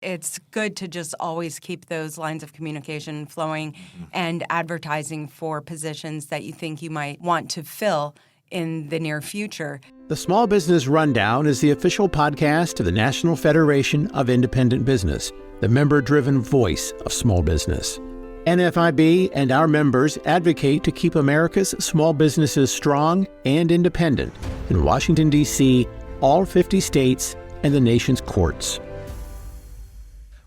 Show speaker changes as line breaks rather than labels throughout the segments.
it's good to just always keep those lines of communication flowing and advertising for positions that you think you might want to fill in the near future.
The Small Business Rundown is the official podcast of the National Federation of Independent Business, the member-driven voice of small business. NFIB and our members advocate to keep America's small businesses strong and independent in Washington, D.C., all 50 states, and the nation's courts.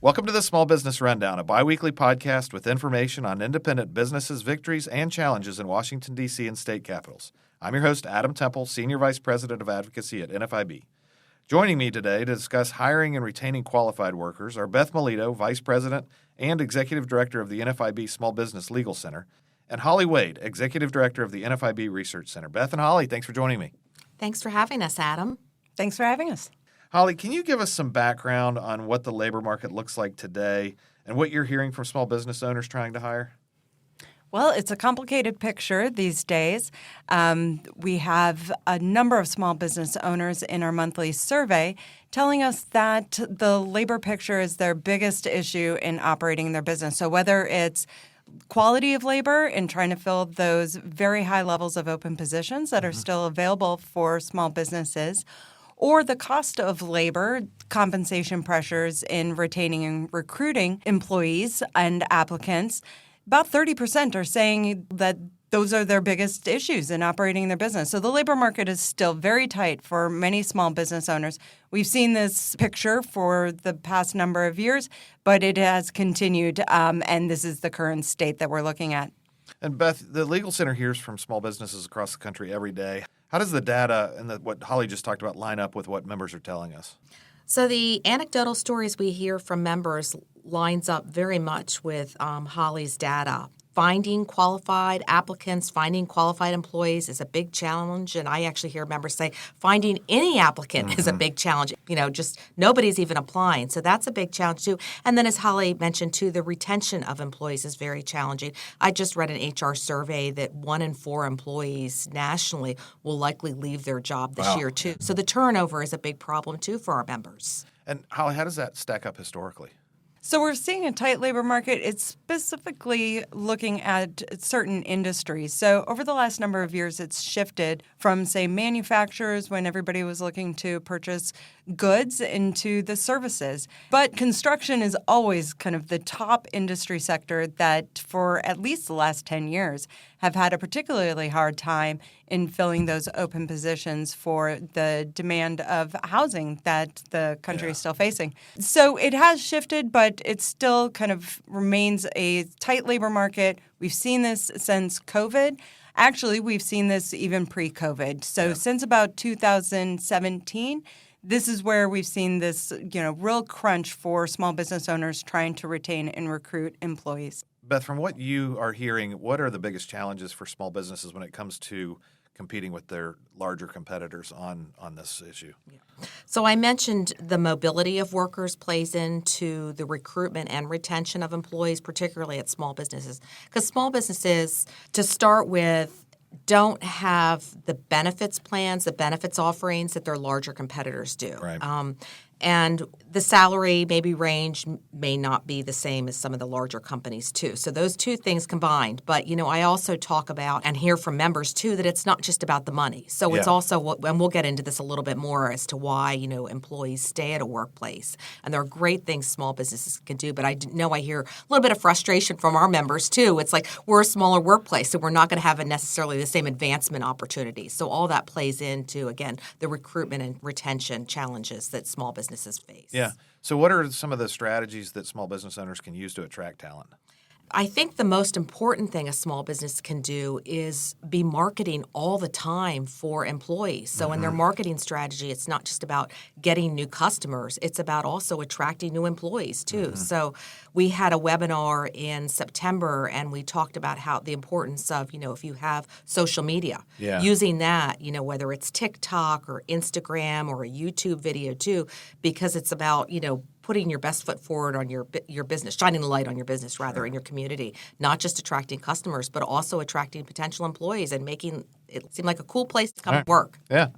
Welcome to the Small Business Rundown, a biweekly podcast with information on independent businesses' victories and challenges in Washington, D.C. and state capitals. I'm your host, Adam Temple, Senior Vice President of Advocacy at NFIB. Joining me today to discuss hiring and retaining qualified workers are Beth Milito, Vice President and Executive Director of the NFIB Small Business Legal Center, and Holly Wade, Executive Director of the NFIB Research Center. Beth and Holly, thanks for joining me.
Thanks for having us, Adam.
Thanks for having us.
Holly, can you give us some background on what the labor market looks like today and what you're hearing from small business owners trying to hire?
Well, it's a complicated picture these days. We have a number of small business owners in our monthly survey telling us that the labor picture is their biggest issue in operating their business. So whether it's quality of labor and trying to fill those very high levels of open positions that are still available for small businesses, or the cost of labor, compensation pressures in retaining and recruiting employees and applicants, about 30% are saying that those are their biggest issues in operating their business. So the labor market is still very tight for many small business owners. We've seen this picture for the past number of years, but it has continued, and this is the current state that we're looking at.
And Beth, the Legal Center hears from small businesses across the country every day. How does the data and what Holly just talked about line up with what members are telling us?
So the anecdotal stories we hear from members lines up very much with Holly's data. Finding qualified applicants, finding qualified employees is a big challenge. And I actually hear members say finding any applicant is a big challenge. Just nobody's even applying. So that's a big challenge too. And then as Holly mentioned too, the retention of employees is very challenging. I just read an HR survey that 1 in 4 employees nationally will likely leave their job this year too. So the turnover is a big problem too for our members.
And Holly, how does that stack up historically?
So we're seeing a tight labor market. It's specifically looking at certain industries. So over the last number of years, it's shifted from, say, manufacturers when everybody was looking to purchase goods into the services. But construction is always kind of the top industry sector that for at least the last 10 years have had a particularly hard time in filling those open positions for the demand of housing that the country is still facing. So it has shifted, but it still kind of remains a tight labor market. We've seen this since COVID. Actually, we've seen this even pre-COVID. So since about 2017, this is where we've seen this, real crunch for small business owners trying to retain and recruit employees.
Beth, from what you are hearing, what are the biggest challenges for small businesses when it comes to competing with their larger competitors on this issue?
So I mentioned the mobility of workers plays into the recruitment and retention of employees, particularly at small businesses. Because small businesses, to start with, don't have the benefits plans, the benefits offerings that their larger competitors do.
Right.
And the salary range may not be the same as some of the larger companies too. So those two things combined. But, I also talk about and hear from members too that it's not just about the money. So it's also, and we'll get into this a little bit more as to why, employees stay at a workplace. And there are great things small businesses can do. But I know I hear a little bit of frustration from our members too. It's like we're a smaller workplace, so we're not going to have necessarily the same advancement opportunities. So all that plays into, again, the recruitment and retention challenges that small businesses face.
Yeah. So what are some of the strategies that small business owners can use to attract talent?
I think the most important thing a small business can do is be marketing all the time for employees. So in their marketing strategy, it's not just about getting new customers. It's about also attracting new employees too. So we had a webinar in September and we talked about how the importance of, if you have social media, using that, whether it's TikTok or Instagram or a YouTube video too, because it's about, putting your best foot forward on your business, shining the light on your business, rather, in your community, not just attracting customers, but also attracting potential employees and making it seemed like a cool place to come and work.
Yeah.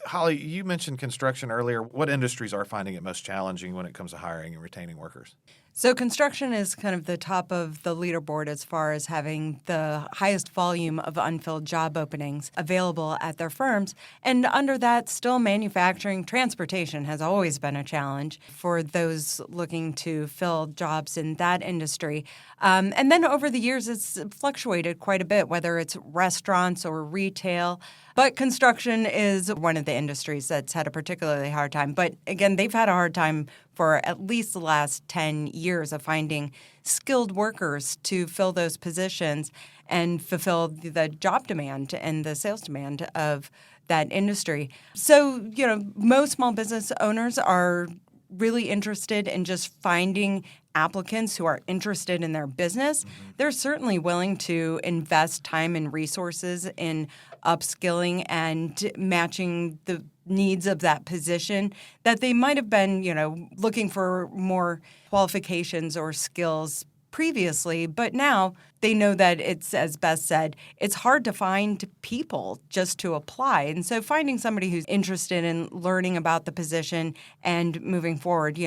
Holly, you mentioned construction earlier. What industries are finding it most challenging when it comes to hiring and retaining workers?
So construction is kind of the top of the leaderboard as far as having the highest volume of unfilled job openings available at their firms. And under that, still manufacturing, transportation has always been a challenge for those looking to fill jobs in that industry. And then over the years, it's fluctuated quite a bit, whether it's restaurants or retail. But construction is one of the industries that's had a particularly hard time. But again, they've had a hard time for at least the last 10 years of finding skilled workers to fill those positions and fulfill the job demand and the sales demand of that industry. So, most small business owners are really interested in just finding applicants who are interested in their business. They're certainly willing to invest time and resources in upskilling and matching the needs of that position that they might have been, looking for more qualifications or skills previously, but now they know that it's, as Beth said, it's hard to find people just to apply. And so finding somebody who's interested in learning about the position and moving forward,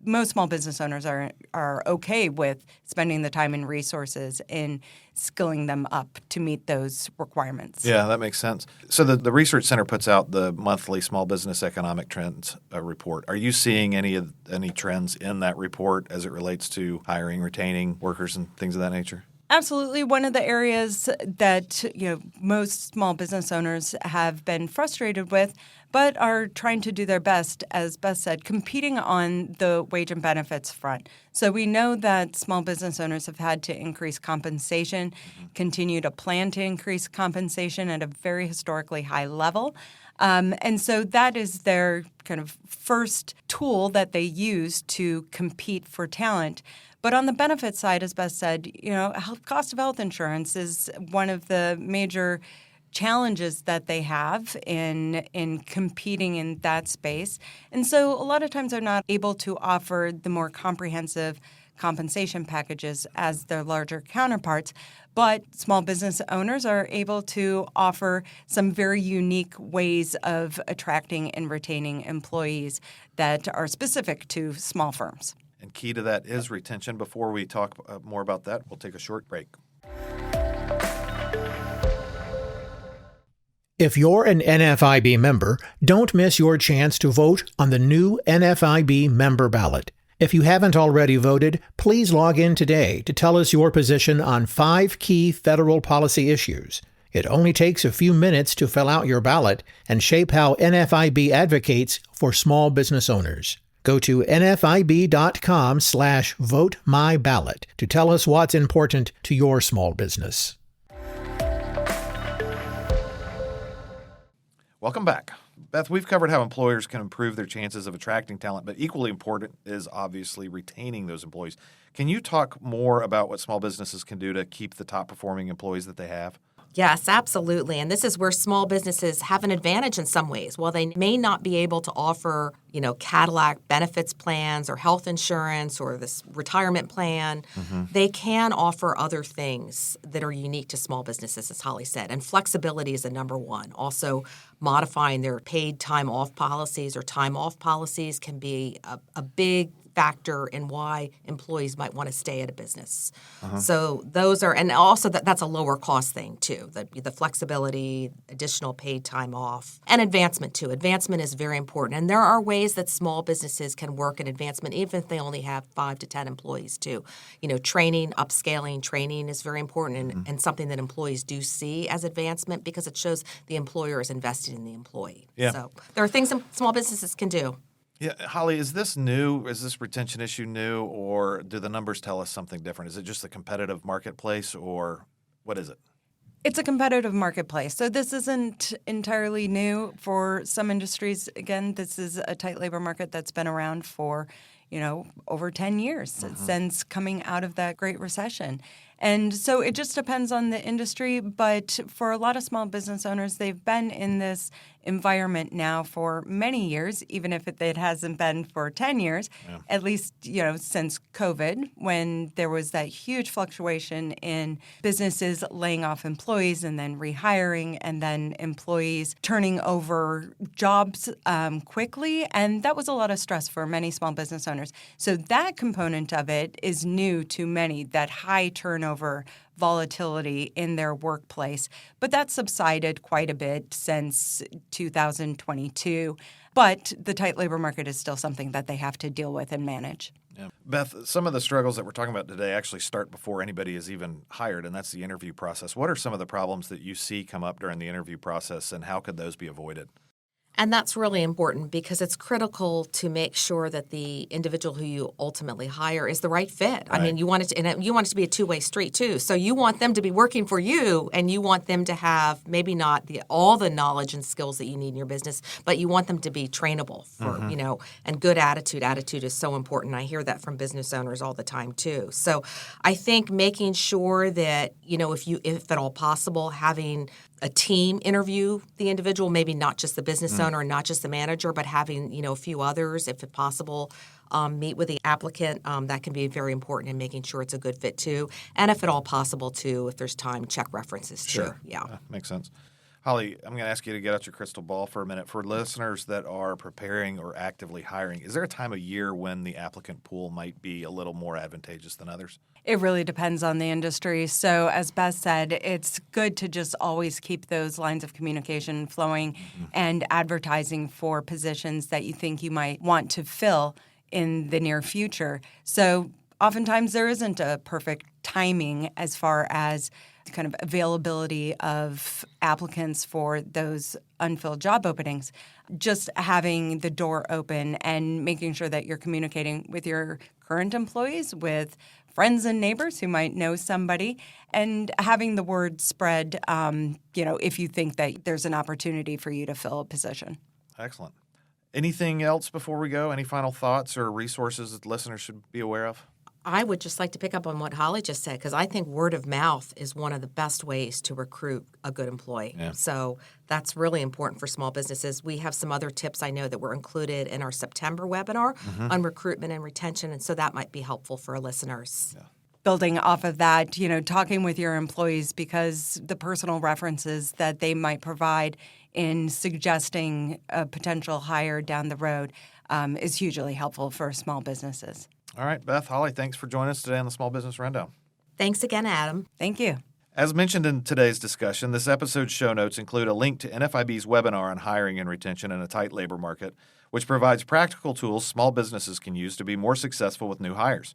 most small business owners are okay with spending the time and resources in skilling them up to meet those requirements.
Yeah, that makes sense. So the Research Center puts out the monthly Small Business Economic Trends report. Are you seeing any trends in that report as it relates to hiring, retaining workers, and things of that nature?
Absolutely. One of the areas that most small business owners have been frustrated with, but are trying to do their best, as Beth said, competing on the wage and benefits front. So we know that small business owners have had to increase compensation, continue to plan to increase compensation at a very historically high level. And so that is their kind of first tool that they use to compete for talent. But on the benefit side, as Beth said, cost of health insurance is one of the major challenges that they have in competing in that space. And so a lot of times they're not able to offer the more comprehensive compensation packages as their larger counterparts. But small business owners are able to offer some very unique ways of attracting and retaining employees that are specific to small firms.
And key to that is retention. Before we talk more about that, we'll take a short break.
If you're an NFIB member, don't miss your chance to vote on the new NFIB member ballot. If you haven't already voted, please log in today to tell us your position on 5 key federal policy issues. It only takes a few minutes to fill out your ballot and shape how NFIB advocates for small business owners. Go to nfib.com/votemyballot to tell us what's important to your small business.
Welcome back. Beth, we've covered how employers can improve their chances of attracting talent, but equally important is obviously retaining those employees. Can you talk more about what small businesses can do to keep the top performing employees that they have?
Yes, absolutely. And this is where small businesses have an advantage in some ways. While they may not be able to offer, Cadillac benefits plans or health insurance or this retirement plan, they can offer other things that are unique to small businesses, as Holly said. And flexibility is the number one. Also, modifying their paid time off policies or time off policies can be a big factor in why employees might want to stay at a business. So those are, and also that's a lower cost thing too, the flexibility, additional paid time off, and advancement too. Advancement is very important. And there are ways that small businesses can work in advancement, even if they only have 5 to 10 employees too. Training, upscaling training is very important and something that employees do see as advancement because it shows the employer is invested in the employee.
Yeah.
So there are things small businesses can do.
Yeah, Holly, is this new? Is this retention issue new, or do the numbers tell us something different? Is it just a competitive marketplace, or what is it?
It's a competitive marketplace. So this isn't entirely new for some industries. Again, this is a tight labor market that's been around for, over 10 years since coming out of that Great Recession. And so it just depends on the industry. But for a lot of small business owners, they've been in this environment now for many years, even if it hasn't been for 10 years, at least, since COVID, when there was that huge fluctuation in businesses laying off employees and then rehiring and then employees turning over jobs quickly. And that was a lot of stress for many small business owners. So that component of it is new to many, that high turnover volatility in their workplace. But that's subsided quite a bit since 2022. But the tight labor market is still something that they have to deal with and manage.
Yeah. Beth, some of the struggles that we're talking about today actually start before anybody is even hired, and that's the interview process. What are some of the problems that you see come up during the interview process, and how could those be avoided?
And that's really important because it's critical to make sure that the individual who you ultimately hire is the right fit. Right. I mean, you want it to be a two-way street too. So you want them to be working for you, and you want them to have maybe not all the knowledge and skills that you need in your business, but you want them to be trainable for, and good attitude. Attitude is so important. I hear that from business owners all the time too. So I think making sure that, if at all possible, having a team interview the individual, maybe not just the business owner and not just the manager, but having, a few others, if possible, meet with the applicant. That can be very important in making sure it's a good fit too. And if at all possible too, if there's time, check references too.
Sure. Yeah. Makes sense. Holly, I'm going to ask you to get out your crystal ball for a minute. For listeners that are preparing or actively hiring, is there a time of year when the applicant pool might be a little more advantageous than others?
It really depends on the industry. So as Beth said, it's good to just always keep those lines of communication flowing and advertising for positions that you think you might want to fill in the near future. So oftentimes there isn't a perfect timing as far as kind of availability of applicants for those unfilled job openings. Just having the door open and making sure that you're communicating with your current employees, with friends and neighbors who might know somebody, and having the word spread, if you think that there's an opportunity for you to fill a position.
Excellent. Anything else before we go? Any final thoughts or resources that listeners should be aware of?
I would just like to pick up on what Holly just said, because I think word of mouth is one of the best ways to recruit a good employee. Yeah. So that's really important for small businesses. We have some other tips I know that were included in our September webinar on recruitment and retention, and so that might be helpful for our listeners.
Yeah. Building off of that, talking with your employees, because the personal references that they might provide in suggesting a potential hire down the road is hugely helpful for small businesses.
All right, Beth, Holly, thanks for joining us today on the Small Business Rundown.
Thanks again, Adam.
Thank you.
As mentioned in today's discussion, this episode's show notes include a link to NFIB's webinar on hiring and retention in a tight labor market, which provides practical tools small businesses can use to be more successful with new hires.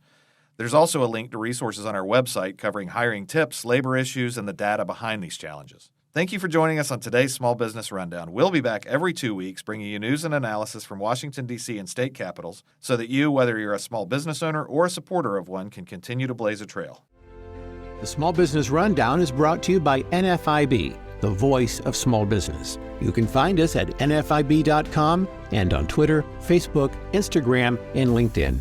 There's also a link to resources on our website covering hiring tips, labor issues, and the data behind these challenges. Thank you for joining us on today's Small Business Rundown. We'll be back every 2 weeks bringing you news and analysis from Washington, D.C. and state capitals so that you, whether you're a small business owner or a supporter of one, can continue to blaze a trail.
The Small Business Rundown is brought to you by NFIB, the voice of small business. You can find us at nfib.com and on Twitter, Facebook, Instagram, and LinkedIn.